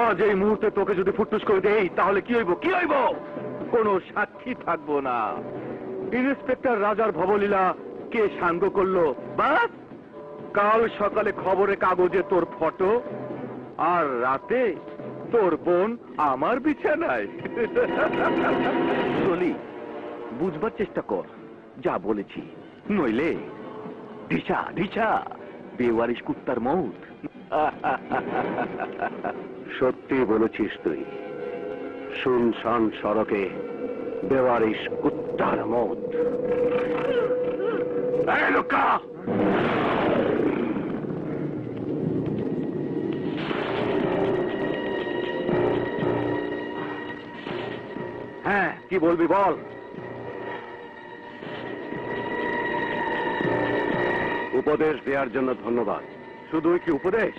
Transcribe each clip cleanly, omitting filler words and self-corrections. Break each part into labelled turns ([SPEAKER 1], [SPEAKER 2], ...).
[SPEAKER 1] আজ এই মুহূর্তে তোকে যদি ফুটুস করে দেই তাহলে কি হইব? কি হইব? কোনো সাক্ষী থাকবো না। ইন্সপেক্টর রাজার ভবলীলা কে সাঙ্গ করলো? বাস কাল সকালে খবরে কাগজে তোর ফটো, আর রাতে তোর বোন আমার বিছানায়। চলি, বুঝবার চেষ্টা কর যা বলেছি, নইলে ঢিসা ঢিসা বেওয়ারিশ কুত্তার মৌত। সত্যি বলেছিস তুই, শুনশান সড়কে বেওয়ারিশ কুত্তার মৌত। এই লোকা, হ্যাঁ কি বলবি বল? উপদেশ দেওয়ার জন্য ধন্যবাদ। শুধুই কি উপদেশ?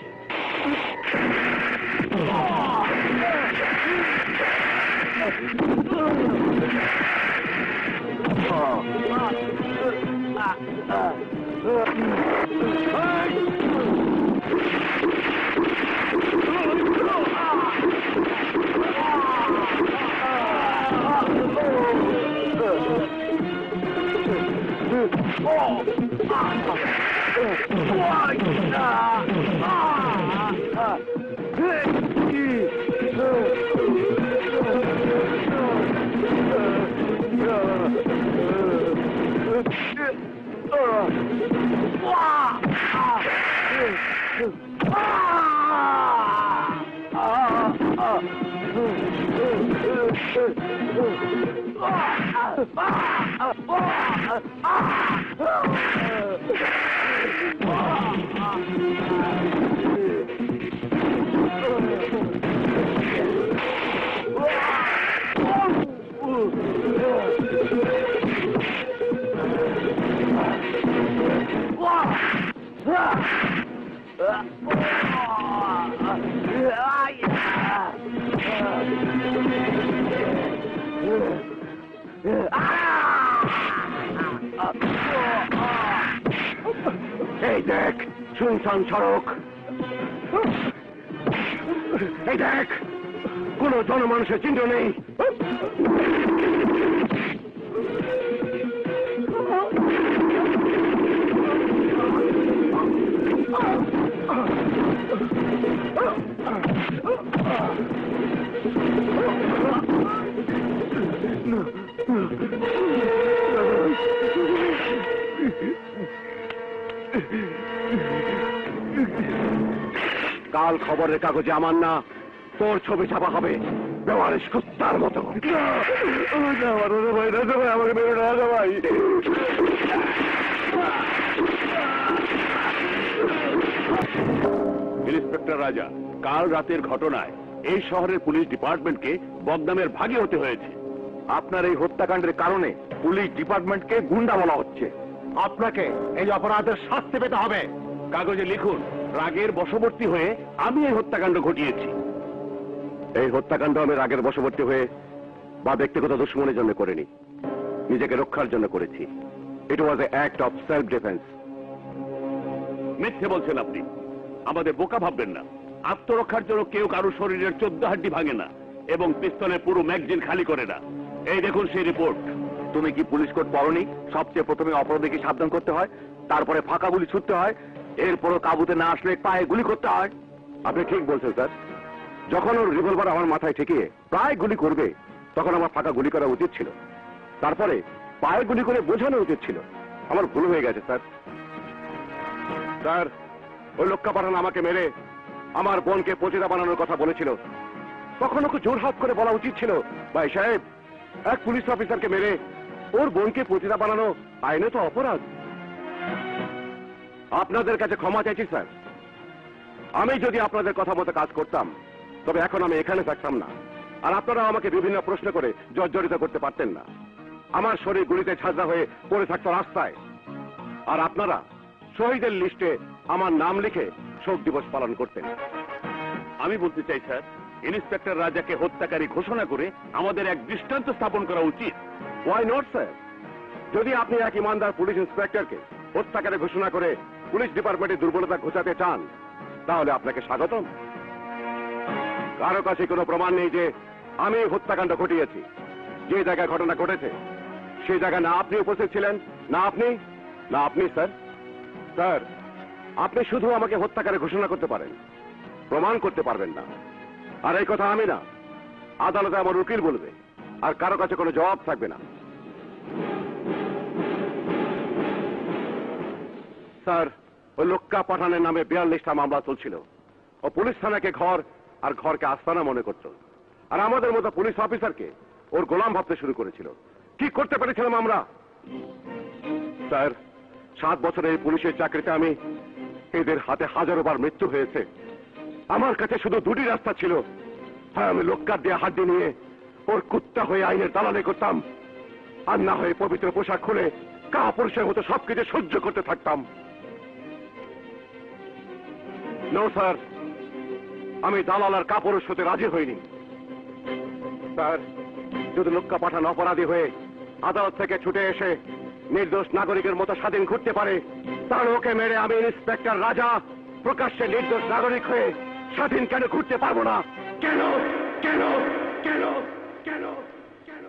[SPEAKER 1] এই দেখ শুনশান সড়ক, এই দেখ কোন জনমানুষের চিহ্ন নেই। কাল খবরের কাগজে আমার না তোর ছবি ছাপা হবে বেওয়ারিশ কুত্তার মতো। আমাকে মেরে না ভাই। ইন্সপেক্টর রাজা, কাল রাতের ঘটনায় এই শহরের পুলিশ ডিপার্টমেন্টকে বদনামের ভাগী হতে হয়েছে। আপনার এই হত্যাকাণ্ডের কারণে পুলিশ ডিপার্টমেন্টকে গুন্ডা বলা হচ্ছে। আপনাকে এই অপরাধের শাস্তি পেতে হবে। কাগজে লিখুন, রাগের বশবর্তী হয়ে আমি এই হত্যাকাণ্ড ঘটিয়েছি। এই হত্যাকাণ্ড আমি রাগের বশবর্তী হয়ে বা ব্যক্তিগত দুশ্মনের জন্য করিনি, নিজেকে রক্ষার জন্য করেছি। ইট ওয়াজ এ অ্যাক্ট অফ সেলফ ডিফেন্স। মিথ্যে বলছেন আপনি, আমাদের বোকা ভাববেন না। আত্মরক্ষার জন্য কেউ কারো শরীরের 14 হাড্ডি ভাঙে না এবং পিস্তলের পুরো ম্যাগজিন খালি করে না। এই দেখুন সেই রিপোর্ট। তুমি কি পুলিশ কোড পড়নি? সবচেয়ে প্রথমে অপরাধীকে সাবধান করতে হয়, তারপরে ফাঁকা গুলি ছুটতে হয়, এরপরও কাবুতে না আসলে পায়ে গুলি করতে হয়। আপনি ঠিক বলছেন স্যার। যখন ওর রিভলভার আমার মাথায় ঠেকিয়ে প্রায় গুলি করবে তখন আমার ফাঁকা গুলি করা উচিত ছিল, তারপরে পায়ে গুলি করে বোঝানো উচিত ছিল। আমার ভুল হয়ে গেছে স্যার। স্যার, ওই লোকটা পাঠানো আমাকে মেরে আমার বোনকে পচিতা বানানোর কথা বলেছিল, তখন ওকে জোরহাত করে বলা উচিত ছিল, ভাই সাহেব এক পুলিশ অফিসারকে মেরে ওর বোনকে পচিতা বানানো আইনে তো অপরাধ। আপনাদের কাছে ক্ষমা চাইছি স্যার। আমি যদি আপনাদের কথা মতো কাজ করতাম তবে এখন আমি এখানে থাকতাম না, আর আপনারা আমাকে বিভিন্ন প্রশ্ন করে জর্জরিত করতে পারতেন না। আমার শরীর গুলিতে ঝাঁঝরা হয়ে পড়ে থাকতো রাস্তায়, আর আপনারা শহীদের লিস্টে আমার নাম লিখে শোক দিবস পালন করতেন। আমি বলতে চাই স্যার, ইন্সপেক্টর রাজাকে হত্যাকারী ঘোষণা করে আমাদের এক দৃষ্টান্ত স্থাপন করা উচিত। Why not sir? যদি আপনি এক ইমানদার পুলিশ ইন্সপেক্টরকে হত্যাকারী ঘোষণা করে পুলিশ ডিপার্টমেন্টের দুর্বলতা ঘোচাতে চান তাহলে আপনাকে স্বাগতম। কারো কাছে কোনো প্রমাণ নেই যে আমি হত্যাকাণ্ড ঘটিয়েছি। যে জায়গায় ঘটনা ঘটেছে সেই জায়গায় না আপনি উপস্থিত ছিলেন, না আপনি স্যার। স্যার, আপনি শুধু আমাকে হত্যাকারী ঘোষণা করতে পারেন, প্রমাণ করতে পারবেন না। আর এই কথা আমি না, আদালতে আমার উকিল বলবে, আর কারো কাছে কোনো জবাব থাকবে না। স্যার, ওই লোক্কা পাঠানের নামে 42টা মামলা চলছিল। ও পুলিশ থানাকে ঘর আর ঘরকে আস্তানা মনে করত, আর আমাদের মতো পুলিশ অফিসারকে ওর গোলাম ভাবতে শুরু করেছিল। কি করতে পেরেছিলাম আমরা? স্যার, 7 বছরের পুলিশের চাকরিতে আমি এদের হাতে হাজারো বার মৃত্যু হয়েছে। আমার কাছে শুধু দুটি রাস্তা ছিল, হয় আমি লোক্কার দিয়ে হাড্ডি নিয়ে ওর কুত্তা হয়ে আইনের দালালি করতাম, আর না হয়ে পবিত্র পোশাক খুলে কাপুরুষের মতো সবকিছু সহ্য করতে থাকতাম। নো স্যার, আমি দালাল আর কাপুরুষ হতে রাজি হইনি। স্যার, যদি লোক্কা পাঠান অপরাধী হয়ে আদালত থেকে ছুটে এসে নির্দোষ নাগরিকের মতো স্বাধীন ঘুরতে পারে, তাহলে ওকে মেরে আমি ইন্সপেক্টর রাজা প্রকাশ্যে নির্দোষ নাগরিক হয়ে স্বাধীন কেন ঘুরতে পারবো না? কেন কেন কেন কেন কেন?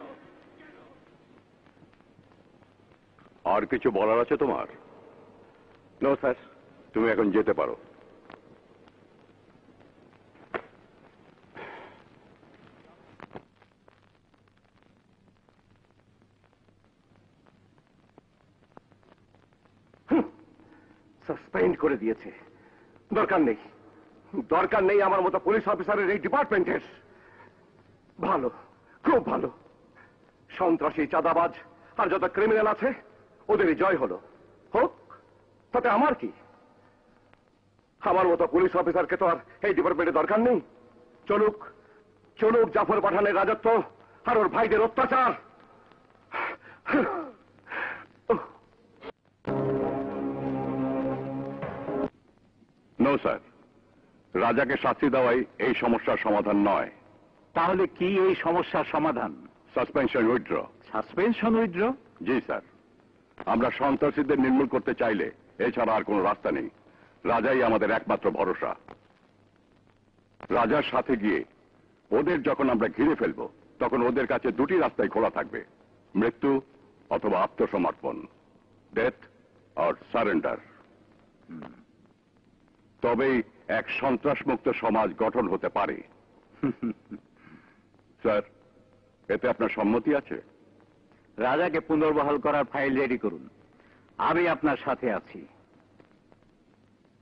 [SPEAKER 1] আর কিছু বলার আছে তোমার? নো স্যার, তুমি এখন যেতে পারো। সাসপেন্ড করে দিয়েছে। দরকার নেই আমার মতো পুলিশ অফিসারের এই ডিপার্টমেন্টের। ভালো, খুব ভালো। সন্ত্রাসী, চাঁদাবাজ আর যত ক্রিমিনাল আছে ওদেরই জয় হলো। হোক, তাতে আমার কি? আমার মতো পুলিশ অফিসারকে তো আর এই ডিপার্টমেন্টে দরকার নেই। চলুক চলুক জাফর পাঠানের রাজত্ব আর ওর ভাইদের অত্যাচার। নো স্যার, রাজাকে শাস্তি দেওয়াই এই সমস্যার সমাধান নয়।
[SPEAKER 2] তাহলে কি এই সমস্যার সমাধান?
[SPEAKER 1] Suspension withdraw.
[SPEAKER 2] Suspension withdraw?
[SPEAKER 1] জি স্যার, আমরা সন্ত্রাসীদের নির্মূল করতে চাইলে এছাড়া আর কোনো রাস্তা নেই। রাজাই আমাদের একমাত্র ভরসা। রাজার সাথে গিয়ে ওদের যখন আমরা ঘিরে ফেলব, তখন ওদের কাছে দুটি রাস্তাই খোলা থাকবে, মৃত্যু অথবা আত্মসমর্পণ, ডেথ অর সারেন্ডার। তবেই এক সন্ত্রাসমুক্ত সমাজ গঠন হতে পারে। স্যার, এতে আপনার সম্মতি আছে?
[SPEAKER 2] রাজাকে পুনর্বহাল করার ফাইল রেডি করুন, আমি আপনার সাথে আছি।